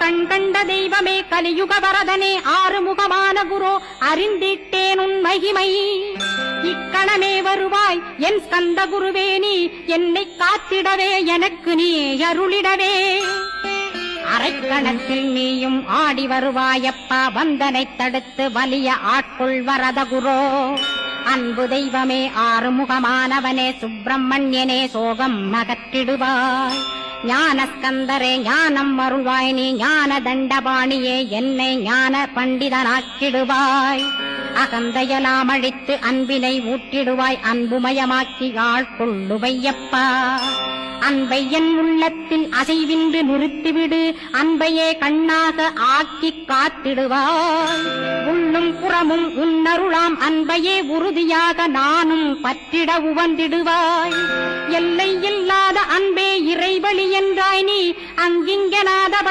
கண்கண்ட தெய்வமே கலியுக வரதனே ஆறுமுகமான குரு அறிந்திட்டேன் உன் மகிமை. இக்கணமே வருவாய் என் ஸ்கந்த குருவே, நீ என்னை காத்திடவே எனக்கு நீ அருளிடவே. அரைக்கணத்தில் நீயும் ஆடி வருவாயப்பா, வந்தனை தடுத்து வலிய ஆட்கொள் வரத குரோ. அன்பு தெய்வமே ஆறுமுகமானவனே சுப்பிரமணியனே சோகம் அகற்றிடுவாய். ஞானஸ்கந்தரே ஞானம் அருள்வாய், நீ ஞான தண்டபாணியே என்னை ஞான பண்டிதனாக்கிடுவாய். அகந்தையலாம் அழித்து அன்பினை ஊட்டிடுவாய், அன்புமயமாக்கி ஆட்கொள்ளுவையப்பா. அன்பை என் உள்ளத்தில் அசைவின்றி நிறுத்திவிடு, அன்பையே கண்ணாக ஆக்கி காத்திடுவாய். உள்ளும் புறமும் உன்னருளாம் அன்பையே உறுதியாக நானும் பற்றிட உவந்திடுவாய். எல்லை இல்லாத அன்பே இறைவழி என்றாய் நீ, அங்கிங்கனாத